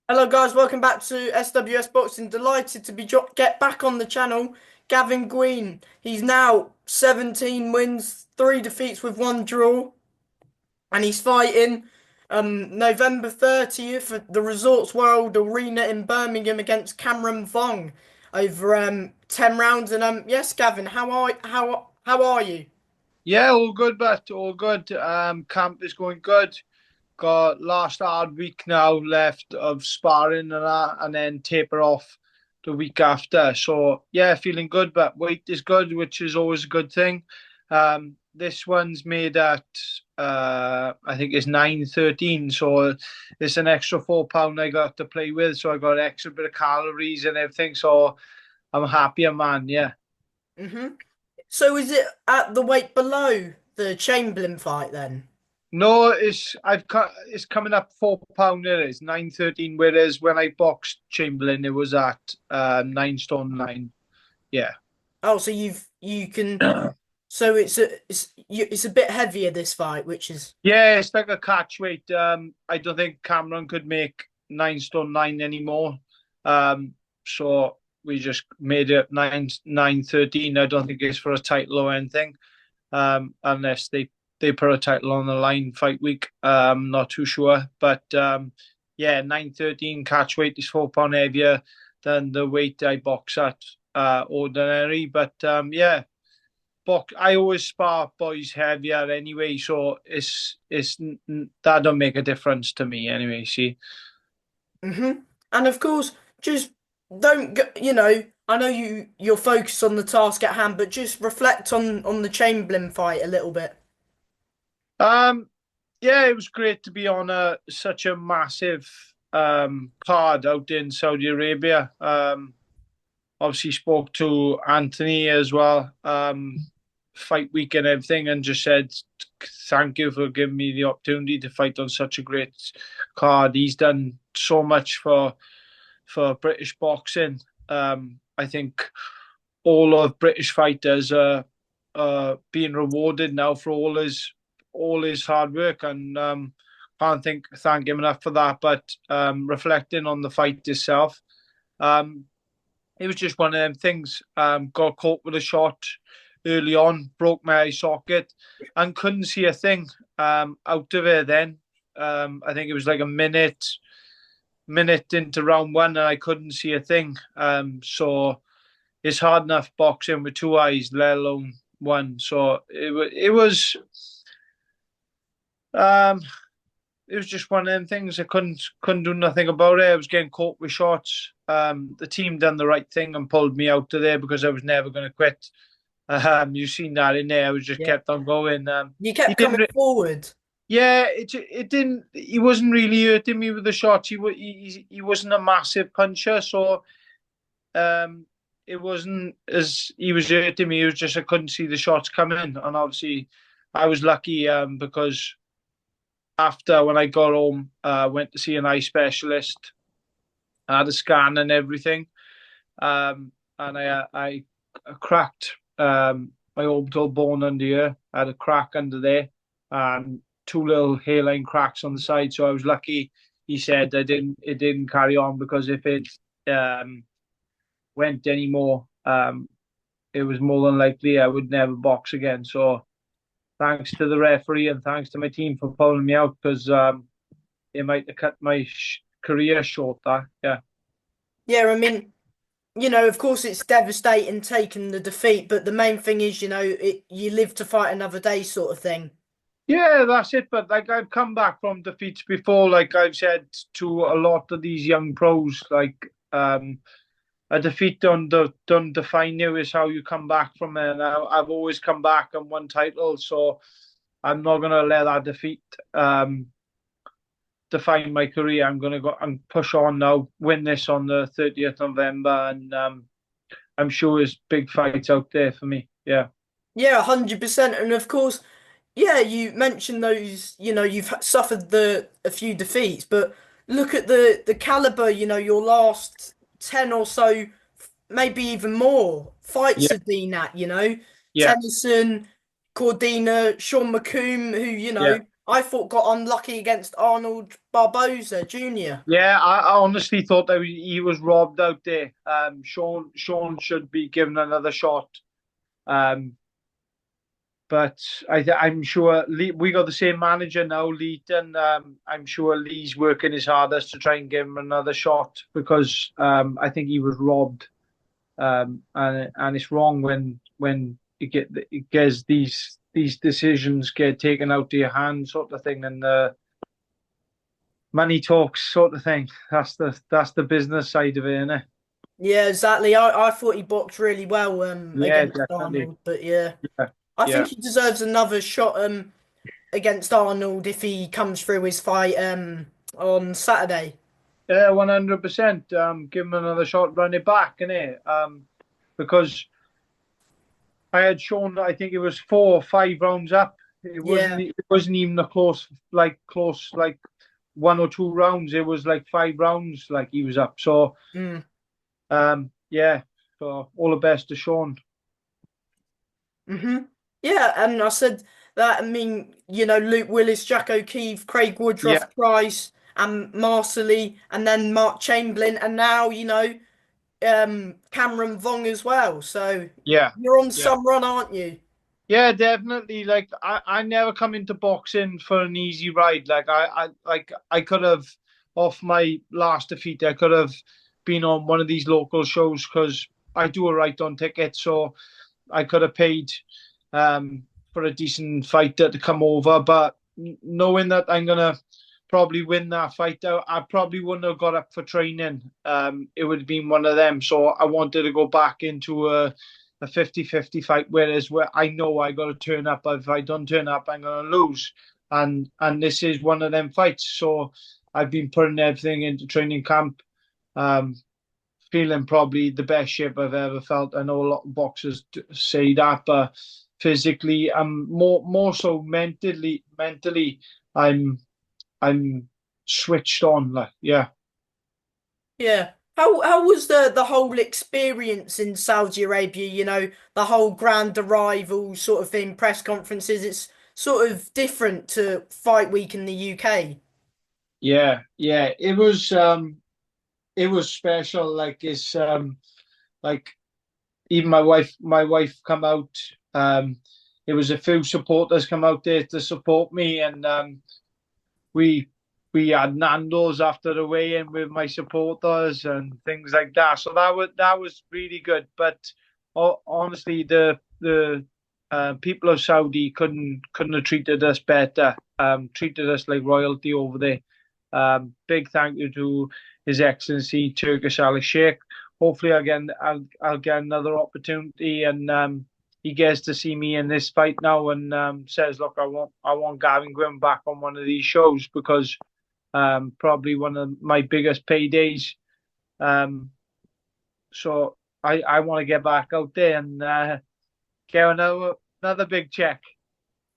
Hello guys, welcome back to SWS Boxing. Delighted to get back on the channel. Gavin Gwynne, he's now 17 wins, 3 defeats with 1 draw, and he's fighting November 30th at the Resorts World Arena in Birmingham against Cameron Vuong over 10 rounds. And yes, Gavin, how are you? Yeah, all good, but all good. Camp is going good. Got last hard week now left of sparring and that, and then taper off the week after. So yeah, feeling good, but weight is good, which is always a good thing. This one's made at I think it's 913, so it's an extra £4 I got to play with. So I got an extra bit of calories and everything. So I'm happier, man. Yeah. hmm So is it at the weight below the Chamberlain fight then? No, it's coming up £4. It is 913. Whereas when I boxed Chamberlain, it was at 9 stone 9. Yeah, Oh, so you can. So it's a bit heavier this fight, which is yeah, it's like a catch weight. I don't think Cameron could make 9 stone 9 anymore. So we just made it 913. I don't think it's for a title or anything. Unless they put a title on the line fight week. Not too sure, but yeah, 913 catch weight is £4 heavier than the weight I box at ordinary. But yeah, box. I always spar boys heavier anyway, so it's that don't make a difference to me anyway. See. hmm And of course, just don't go, I know you're focused on the task at hand, but just reflect on the Chamberlain fight a little bit. Um, yeah, it was great to be on such a massive card out in Saudi Arabia. Obviously spoke to Anthony as well, fight week and everything, and just said thank you for giving me the opportunity to fight on such a great card. He's done so much for British boxing. I think all of British fighters are being rewarded now for all his hard work, and can't thank him enough for that. But reflecting on the fight itself, um, it was just one of them things. Got caught with a shot early on, broke my eye socket, and couldn't see a thing out of it. Then I think it was like a minute into round one, and I couldn't see a thing. So it's hard enough boxing with two eyes, let alone one. So um, it was just one of them things. I couldn't do nothing about it. I was getting caught with shots. The team done the right thing and pulled me out of there because I was never going to quit. You've seen that in there. I was just Yeah. kept on going. You He kept didn't. coming forward. Yeah, it didn't. He wasn't really hurting me with the shots. He wasn't a massive puncher, so um, it wasn't as he was hurting me. It was just I couldn't see the shots coming, and obviously I was lucky because after when I got home, went to see an eye specialist. I had a scan and everything, and I cracked my orbital bone under here. I had a crack under there, and two little hairline cracks on the side. So I was lucky. He said it didn't carry on because if it went anymore, it was more than likely I would never box again. So thanks to the referee and thanks to my team for pulling me out because it might have cut my career short. That yeah. Yeah, I mean, of course it's devastating taking the defeat, but the main thing is, you live to fight another day sort of thing. Yeah, that's it. But like I've come back from defeats before, like I've said to a lot of these young pros, like a defeat don't define you, is how you come back from it. And I've always come back and won titles, so I'm not gonna let that defeat define my career. I'm gonna go and push on now, win this on the 30th November, and I'm sure there's big fights out there for me. Yeah. Yeah, 100%. And of course, yeah, you mentioned those, you've suffered the a few defeats, but look at the caliber, your last 10 or so, maybe even more fights Yeah, have been at, yeah, Tennyson, Cordina, Sean McComb, who, yeah, I thought got unlucky against Arnold Barboza Jr. Yeah, I honestly thought that he was robbed out there. Sean should be given another shot. Um, but I'm sure we got the same manager now, Leeton. I'm sure Lee's working his hardest to try and give him another shot because I think he was robbed. And it's wrong when it gets these decisions get taken out of your hands, sort of thing, and money talks, sort of thing. That's the business side of it, isn't it? Yeah, exactly. I thought he boxed really well Yeah, against definitely. Arnold, but yeah, Yeah, I think yeah, he deserves another shot against Arnold if he comes through his fight on Saturday. yeah, 100%. Give him another shot, run it back, innit? Because I had shown that I think it was 4 or 5 rounds up. Yeah. It wasn't even a close like 1 or 2 rounds. It was like 5 rounds like he was up. So Mm. yeah. So all the best to Sean. hmm Yeah, and I said that, I mean, Luke Willis, Jack O'Keefe, Craig Yeah, Woodruff, Price, and Marcelly, and then Mark Chamberlain, and now, Cameron Vuong as well. So yeah, you're on yeah. some run, aren't you? Yeah, definitely. Like I never come into boxing for an easy ride. I could have off my last defeat, I could have been on one of these local shows because I do a right on tickets, so I could have paid for a decent fighter to come over. But knowing that I'm gonna probably win that fight, I probably wouldn't have got up for training. It would have been one of them. So I wanted to go back into a 50-50 fight, whereas where I know I got to turn up. If I don't turn up, I'm going to lose. And this is one of them fights. So I've been putting everything into training camp, um, feeling probably the best shape I've ever felt. I know a lot of boxers say that, but physically, I'm more so mentally, I'm I'm switched on. Like, yeah. Yeah. How was the whole experience in Saudi Arabia, the whole grand arrival sort of thing, press conferences? It's sort of different to fight week in the UK. Yeah. It was special. Like even my wife come out. It was a few supporters come out there to support me, and we we had Nando's after the weigh-in with my supporters and things like that. So that was really good. But honestly, the people of Saudi couldn't have treated us better. Treated us like royalty over there. Big thank you to His Excellency Turkish Ali Sheikh. Hopefully, I'll get another opportunity, and he gets to see me in this fight now, and says, "Look, I want Gavin Gwynne back on one of these shows because probably one of my biggest paydays. Um, so I want to get back out there and get another big check."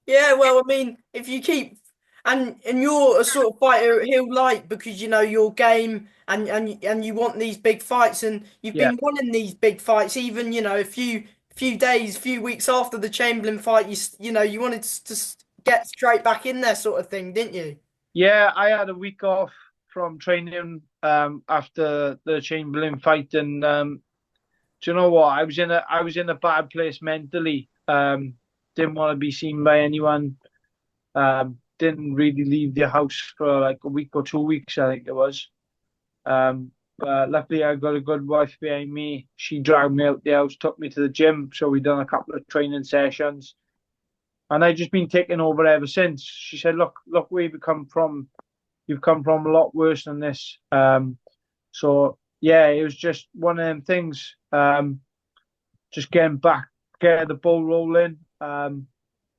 Yeah, well, I mean, if you keep and you're a sort of fighter he'll like because your game and you want these big fights and you've Yeah. been wanting these big fights even a few days, few weeks after the Chamberlain fight you wanted to get straight back in there sort of thing, didn't you? Yeah, I had a week off from training after the Chamberlain fight, and do you know what? I was in a bad place mentally. Didn't want to be seen by anyone. Didn't really leave the house for like a week or 2 weeks, I think it was. But luckily, I got a good wife behind me. She dragged me out the house, took me to the gym, so we done a couple of training sessions, and I just been taking over ever since. She said, "Look, where you've come from. You've come from a lot worse than this." So yeah, it was just one of them things. Just getting back, get the ball rolling,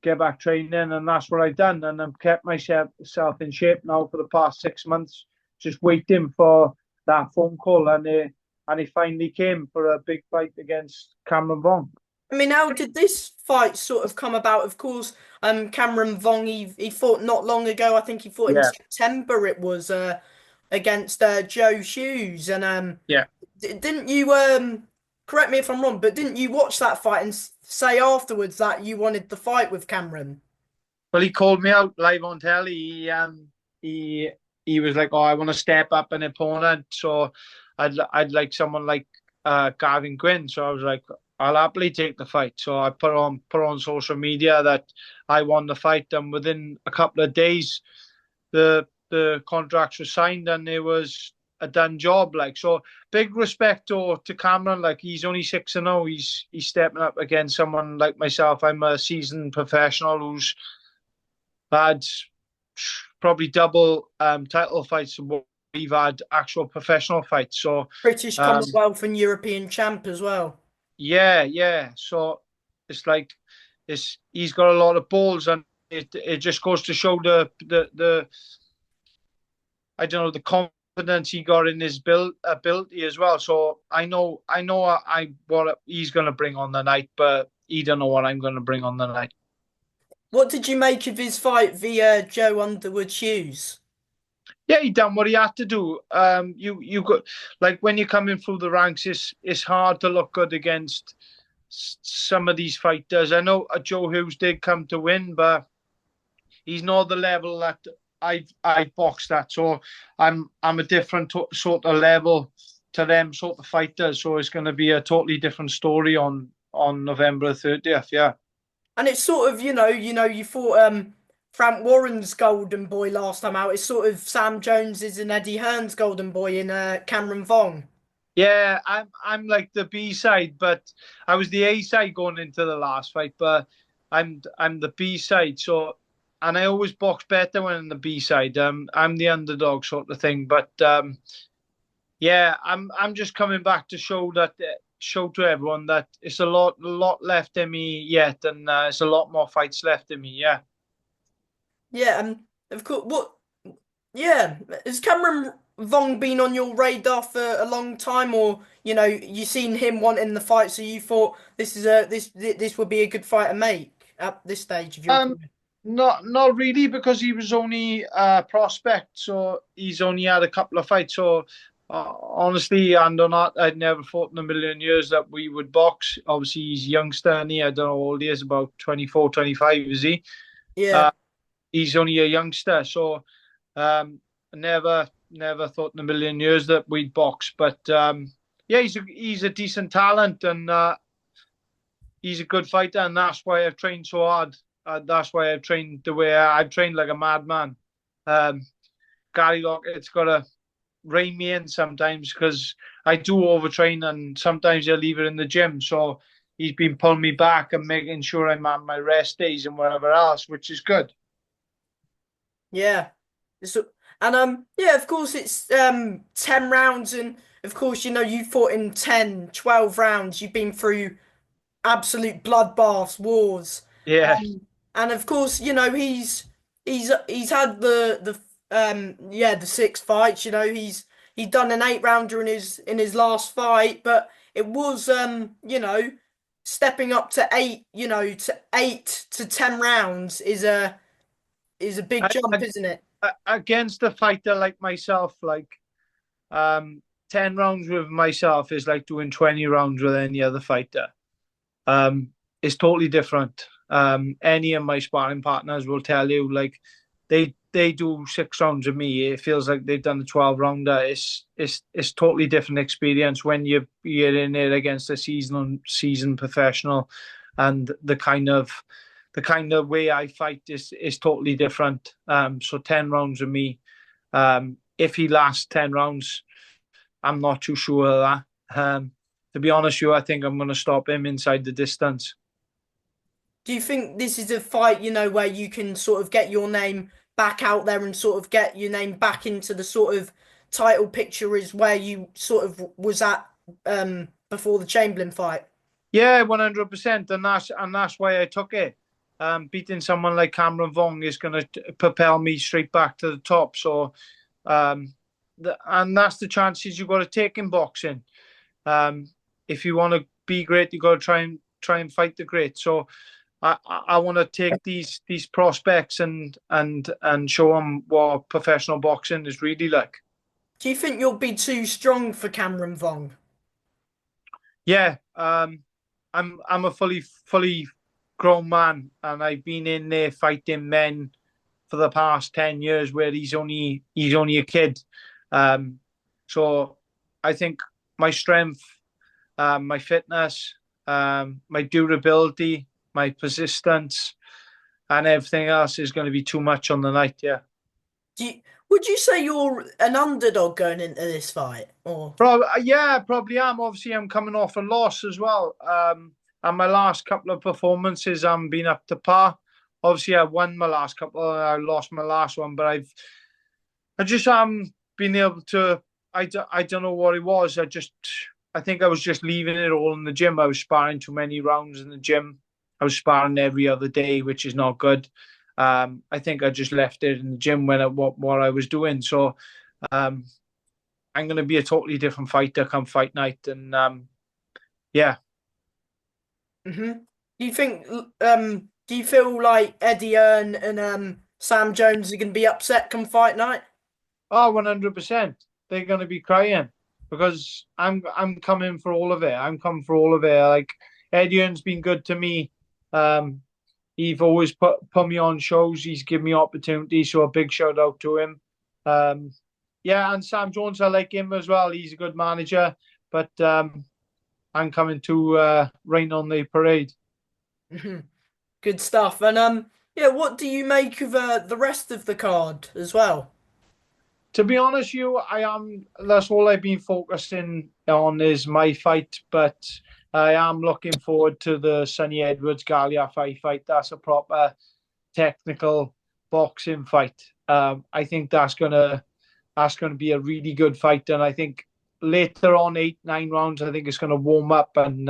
get back training, and that's what I've done. And I've kept myself in shape now for the past 6 months, just waiting for that phone call, and it finally came for a big fight against Cameron Vuong. I mean, how did this fight sort of come about? Of course, Cameron Vuong, he fought not long ago. I think he fought in Yeah, September. It was against Joe Hughes, and yeah. didn't you correct me if I'm wrong, but didn't you watch that fight and say afterwards that you wanted the fight with Cameron? Well, he called me out live on telly. He he was like, "Oh, I want to step up an opponent, so I'd like someone like Gavin Gwynne." So I was like, "I'll happily take the fight." So I put on social media that I won the fight, and within a couple of days, the contracts were signed, and it was a done job. Like, so, big respect to Cameron. Like, he's only 6-0. He's stepping up against someone like myself. I'm a seasoned professional who's had probably double title fights than what we've had actual professional fights. So British, um, Commonwealth, and European champ as well. yeah, yeah. So it's like he's got a lot of balls, and it just goes to show the I don't know, the confidence he got in his build ability as well. So I what he's going to bring on the night, but he don't know what I'm going to bring on the night. What did you make of his fight via Joe Underwood Hughes? Yeah, he done what he had to do. You got, like, when you're coming through the ranks, it's hard to look good against some of these fighters. I know Joe Hughes did come to win, but he's not the level that I boxed at. So I'm a different sort of level to them sort of fighters. So it's going to be a totally different story on November 30th. Yeah. And it's sort of, you fought Frank Warren's golden boy last time out. It's sort of Sam Jones's and Eddie Hearn's golden boy in Cameron Vuong. Yeah, I'm like the B side, but I was the A side going into the last fight, but I'm the B side. So, and I always box better when I'm the B side. I'm the underdog sort of thing. But yeah, I'm just coming back to show to everyone that it's a lot left in me yet, and it's a lot more fights left in me. Yeah. Yeah, of course. Yeah, has Cameron Vuong been on your radar for a long time, or you seen him wanting the fight, so you thought this would be a good fight to make at this stage of your Um, career? not really, because he was only a prospect, so he's only had a couple of fights. So honestly, and on that, I'd never thought in a million years that we would box. Obviously, he's a youngster, and I don't know how old he is, about 24, 25, is he? Yeah. Uh, he's only a youngster, so never thought in a million years that we'd box. But yeah, he's a decent talent, and he's a good fighter, and that's why I've trained so hard. That's why I've trained the way I've trained like a madman. Um, Gary Lockett's got to rein me in sometimes, because I do overtrain, and sometimes I leave it in the gym. So he's been pulling me back and making sure I'm on my rest days and whatever else, which is good. Yeah. So, and yeah, of course it's 10 rounds, and of course you fought in 10, 12 rounds. You've been through absolute bloodbaths, wars. Yeah. And of course, he's had the 6 fights, he's done an 8 rounder in his last fight, but it was stepping up to eight, to 8 to 10 rounds is a big I, jump, isn't it? Against a fighter like myself, like, 10 rounds with myself is like doing 20 rounds with any other fighter. It's totally different. Any of my sparring partners will tell you, like, they do 6 rounds with me. It feels like they've done a 12 rounder. It's totally different experience when you're in there against a seasoned professional, and the kind of way I fight is totally different. So 10 rounds with me. If he lasts 10 rounds, I'm not too sure of that. To be honest with you, I think I'm going to stop him inside the distance. Do you think this is a fight, where you can sort of get your name back out there and sort of get your name back into the sort of title picture is where you sort of was at before the Chamberlain fight? Yeah, 100%, and that's why I took it. Beating someone like Cameron Vuong is going to propel me straight back to the top. So, and that's the chances you got to take in boxing. Um, if you want to be great, you got to try and fight the great. So, I want to take these prospects and show them what professional boxing is really like. Do you think you'll be too strong for Cameron Vuong? Yeah, I'm a fully grown man, and I've been in there fighting men for the past 10 years, where he's only a kid. Um, so I think my strength, my fitness, my durability, my persistence, and everything else is going to be too much on the night. Yeah. Do you, would you say you're an underdog going into this fight, or? Yeah, probably am. Obviously, I'm coming off a loss as well. And my last couple of performances, I'm been up to par. Obviously, I won my last couple. I lost my last one, but I just been able to. I don't know what it was. I think I was just leaving it all in the gym. I was sparring too many rounds in the gym. I was sparring every other day, which is not good. I think I just left it in the gym when what I was doing. So. Um, I'm going to be a totally different fighter come fight night, and yeah. Hmm. Do you think do you feel like Eddie Earn and Sam Jones are going to be upset come fight night? Oh, 100%. They're going to be crying because I'm coming for all of it. I'm coming for all of it. Like, Eddie's been good to me. Um, he's always put me on shows. He's given me opportunities, so a big shout out to him. Um, yeah, and Sam Jones, I like him as well. He's a good manager, but I'm coming to rain on the parade. Mhm. Good stuff. And yeah, what do you make of the rest of the card as well? To be honest, with you, I am. That's all I've been focusing on is my fight. But I am looking forward to the Sonny Edwards Galliafai fight. That's a proper technical boxing fight. I think that's gonna be a really good fight, and I think later on 8, 9 rounds, I think it's gonna warm up, and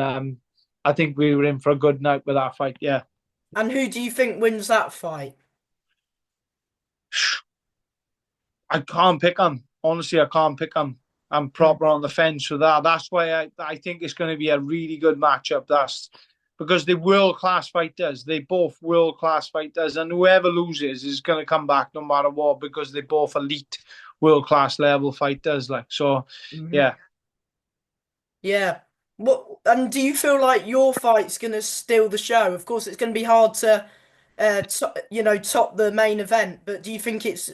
I think we were in for a good night with that fight. Yeah. And who do you think wins that fight? I can't pick them. Honestly, I can't pick them. I'm Mm. proper on the fence for that. That's why I think it's going to be a really good matchup. That's because they're world class fighters. They both world class fighters, and whoever loses is going to come back no matter what because they're both elite world class level fighters. Like so, Mhm. yeah. Yeah. What and do you feel like your fight's going to steal the show? Of course, it's going to be hard to top the main event, but do you think it's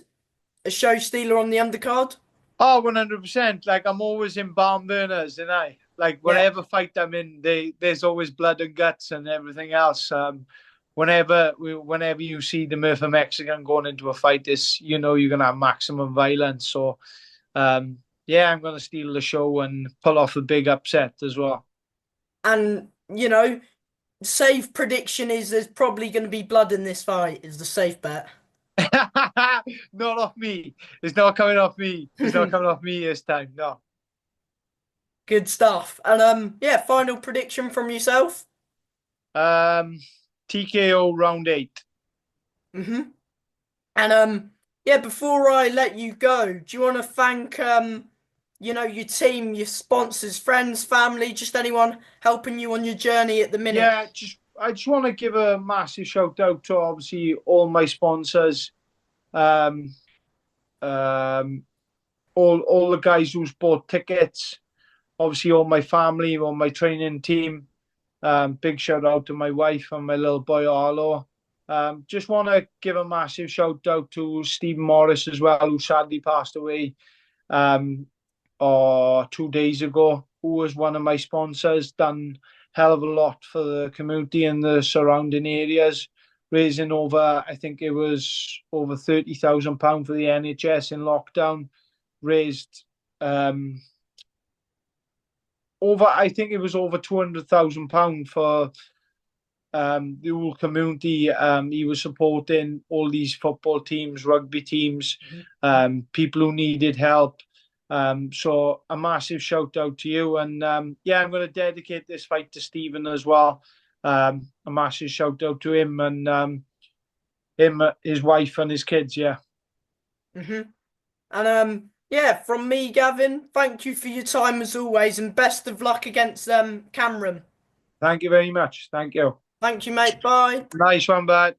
a show stealer on the undercard? Oh, 100%. Like, I'm always in barn burners, and I like Yeah. whatever fight I'm in, there's always blood and guts and everything else. Whenever you see the Murphy Mexican going into a fight, this you're gonna have maximum violence. So, yeah, I'm gonna steal the show and pull off a big upset as well. And, safe prediction is there's probably going to be blood in this fight, is the safe bet. Not off me. It's not coming off me. It's not coming off me this time. No. Good stuff. And yeah, final prediction from yourself. Um, TKO round 8. Hmm. And yeah, before I let you go, do you want to thank your team, your sponsors, friends, family, just anyone helping you on your journey at the minute? Yeah, I just want to give a massive shout out to obviously all my sponsors, um, um, all the guys who's bought tickets, obviously all my family, all my training team. Big shout out to my wife and my little boy Arlo. Just want to give a massive shout out to Stephen Morris as well, who sadly passed away um, or 2 days ago, who was one of my sponsors, done hell of a lot for the community and the surrounding areas, raising over, I think it was over £30,000 for the NHS in lockdown, raised I think it was over £200,000 for the whole community. He was supporting all these football teams, rugby teams, Mhm. people who needed help. So a massive shout out to you. And yeah, I'm going to dedicate this fight to Stephen as well. A massive shout out to him and his wife, and his kids. Yeah. Hmm. And yeah, from me, Gavin, thank you for your time as always, and best of luck against Cameron. Thank you very much. Thank you. Thank you, mate. Bye. Nice one, bud.